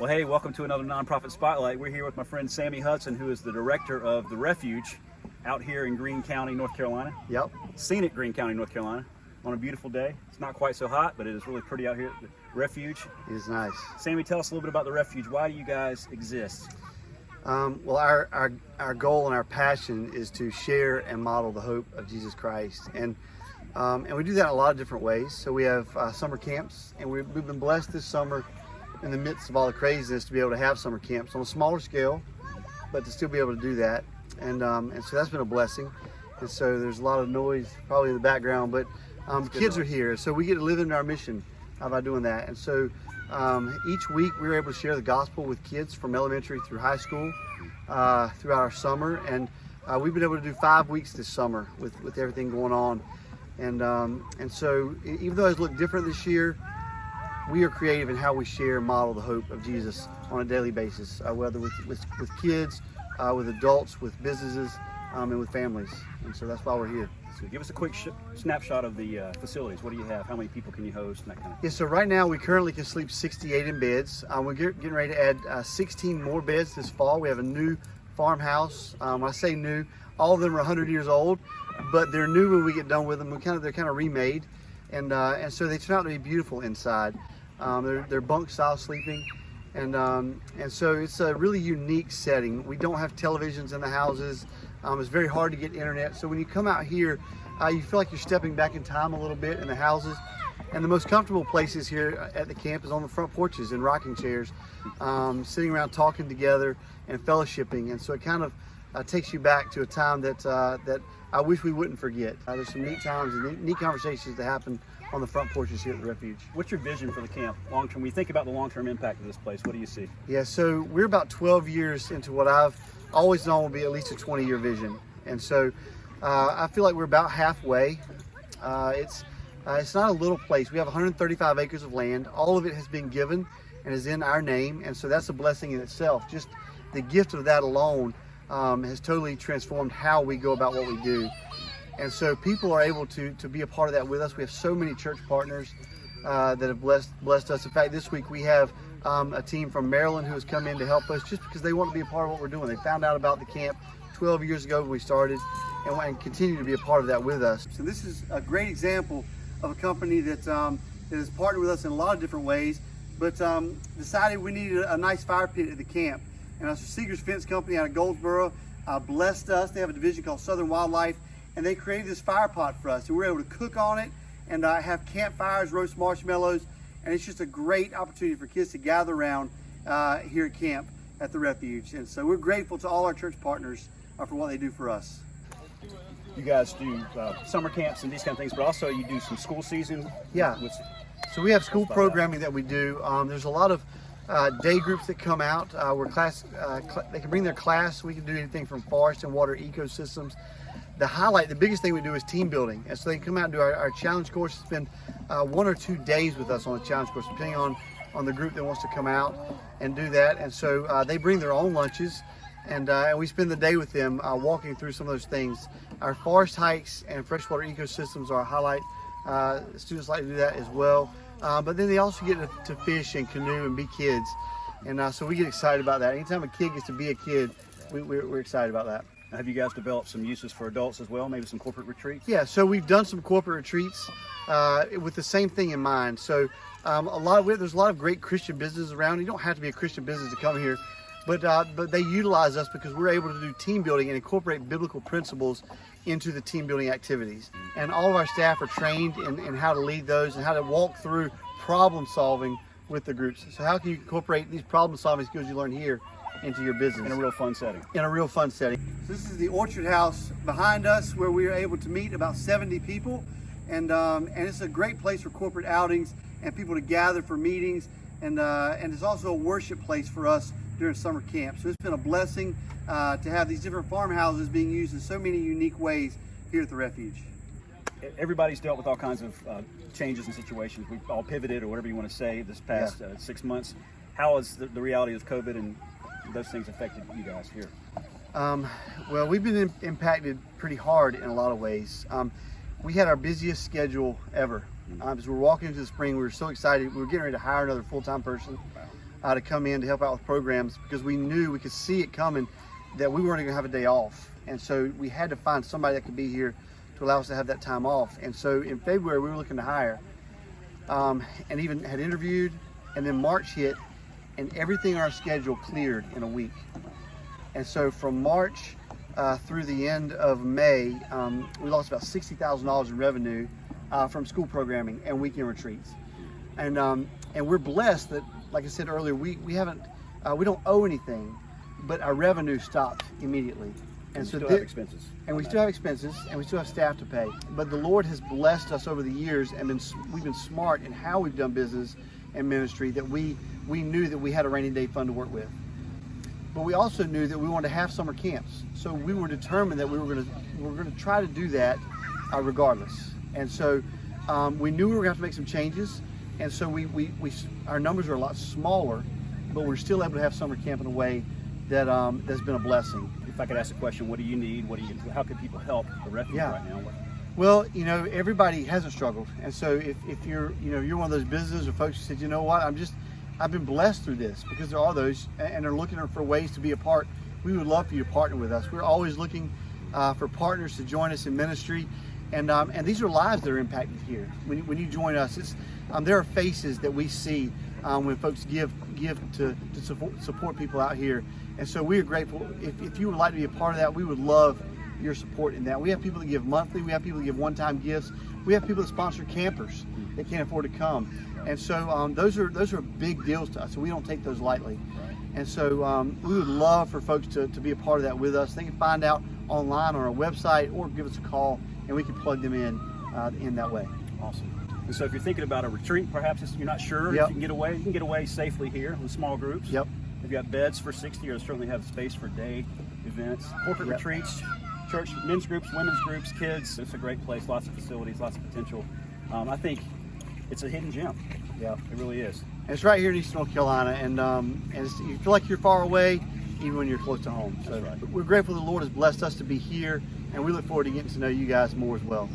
Well, hey, welcome to another Nonprofit Spotlight. We're here with my friend Sammy Hudson, who is the director of the Refuge out here in Greene County, North Carolina. Yep. Scenic Greene County, North Carolina, on a beautiful day. It's not quite so hot, but it is really pretty out here at the Refuge. It is nice. Sammy, tell us a little bit about the Refuge. Why do you guys exist? Well, our goal and our passion is to share and model the hope of Jesus Christ, and we do that in a lot of different ways. So we have summer camps, and we've been blessed this summer in the midst of all the craziness to be able to have summer camps on a smaller scale, but to still be able to do that, and so that's been a blessing. And so there's a lot of noise probably in the background, but kids are here, so we get to live in our mission by doing that. And so each week we were able to share the gospel with kids from elementary through high school throughout our summer, and we've been able to do 5 weeks this summer with everything going on. And so even though it's looked different this year, we are creative in how we share and model the hope of Jesus on a daily basis, whether with kids, with adults, with businesses, and with families. And so that's why we're here. So give us a quick snapshot of the facilities. What do you have? How many people can you host? And that kind of Yeah, so right now we currently can sleep 68 in beds. We're getting ready to add 16 more beds this fall. We have a new farmhouse. When I say new, all of them are 100 years old, but they're new when we get done with them. They're kind of remade, and so they turn out to be beautiful inside. They're bunk style sleeping, and so it's a really unique setting. We don't have televisions in the houses. It's very hard to get internet. So when you come out here, you feel like you're stepping back in time a little bit in the houses. And the most comfortable places here at the camp is on the front porches in rocking chairs, sitting around talking together and fellowshipping. And so it kind of takes you back to a time that I wish we wouldn't forget. There's some neat times and neat conversations that happen on the front porches here at the Refuge. What's your vision for the camp long term? When you think about the long-term impact of this place, what do you see? Yeah, so we're about 12 years into what I've always known will be at least a 20-year vision. And so I feel like we're about halfway. It's not a little place. We have 135 acres of land. All of it has been given and is in our name. And so that's a blessing in itself. Just the gift of that alone has totally transformed how we go about what we do. And so people are able to be a part of that with us. We have so many church partners that have blessed us. In fact, this week we have a team from Maryland who has come in to help us just because they want to be a part of what we're doing. They found out about the camp 12 years ago when we started and continue to be a part of that with us. So this is a great example of a company that has partnered with us in a lot of different ways, but decided we needed a nice fire pit at the camp. And that's Seeger's Fence Company out of Goldsboro blessed us. They have a division called Southern Wildlife, and they created this fire pot for us. So we're able to cook on it and have campfires, roast marshmallows, and it's just a great opportunity for kids to gather around here at camp at the Refuge. And so we're grateful to all our church partners for what they do for us. You guys do summer camps and these kind of things, but also you do some school season. Yeah. So we have school programming that we do. There's a lot of day groups that come out where they can bring their class. We can do anything from forest and water ecosystems. The biggest thing we do is team building. And so they can come out and do our challenge course, spend 1 or 2 days with us on a challenge course, depending on the group that wants to come out and do that. And so they bring their own lunches, and we spend the day with them walking through some of those things. Our forest hikes and freshwater ecosystems are a highlight. Students like to do that as well. But then they also get to fish and canoe and be kids. And so we get excited about that. Anytime a kid gets to be a kid, we're excited about that. Have you guys developed some uses for adults as well? Maybe some corporate retreats? Yeah, so we've done some corporate retreats with the same thing in mind. So there's a lot of great Christian businesses around. You don't have to be a Christian business to come here, but they utilize us because we're able to do team building and incorporate biblical principles into the team building activities. And all of our staff are trained in how to lead those and how to walk through problem solving with the groups. So how can you incorporate these problem solving skills you learn here into your business? In a real fun setting. In a real fun setting. So this is the Orchard House behind us where we are able to meet about 70 people. And it's a great place for corporate outings and people to gather for meetings. And it's also a worship place for us during summer camp. So it's been a blessing to have these different farmhouses being used in so many unique ways here at the Refuge. Everybody's dealt with all kinds of changes and situations. We've all pivoted, or whatever you want to say, this past 6 months. How has the reality of COVID and those things affected you guys here? Well, we've been impacted pretty hard in a lot of ways. We had our busiest schedule ever. As we were walking into the spring, we were so excited. We were getting ready to hire another full-time person. to come in to help out with programs, because we knew, we could see it coming, that we weren't going to have a day off. And so we had to find somebody that could be here to allow us to have that time off. And so in February, we were looking to hire, and even had interviewed, and then March hit, and everything in our schedule cleared in a week. And so from March through the end of May, we lost about $60,000 in revenue from school programming and weekend retreats. And we're blessed that, like I said earlier, we don't owe anything, but our revenue stopped immediately. And so we still have expenses. And we still have expenses, and we still have staff to pay. But the Lord has blessed us over the years, and we've been smart in how we've done business and ministry, that we knew that we had a rainy day fund to work with. But we also knew that we wanted to have summer camps. So we were determined that we were going to try to do that regardless. And so we knew we were going to have to make some changes. And so our numbers are a lot smaller, but we're still able to have summer camp in a way that that's been a blessing. If I could ask a question, what do you need? How can people help the Refuge right now? Well, everybody hasn't struggled, and so if you're one of those businesses or folks who said, you know what, I've been blessed through this, because there are those, and they're looking for ways to be a part. We would love for you to partner with us. We're always looking for partners to join us in ministry, and these are lives that are impacted here. When you join us, there are faces that we see when folks give to support people out here. And so we are grateful. If you would like to be a part of that, we would love your support in that. We have people that give monthly. We have people that give one-time gifts. We have people that sponsor campers that can't afford to come. And so those are big deals to us, so we don't take those lightly. And so we would love for folks to be a part of that with us. They can find out online on our website, or give us a call, and we can plug them in that way. Awesome. And so if you're thinking about a retreat, perhaps you're not sure if you can get away safely here in small groups. Yep. We've got beds for 60, or certainly have space for day events, corporate retreats, church, men's groups, women's groups, kids. It's a great place, lots of facilities, lots of potential. I think it's a hidden gem. Yeah, it really is. And it's right here in East North Carolina, and you feel like you're far away, even when you're close to home. So we're grateful the Lord has blessed us to be here, and we look forward to getting to know you guys more as well.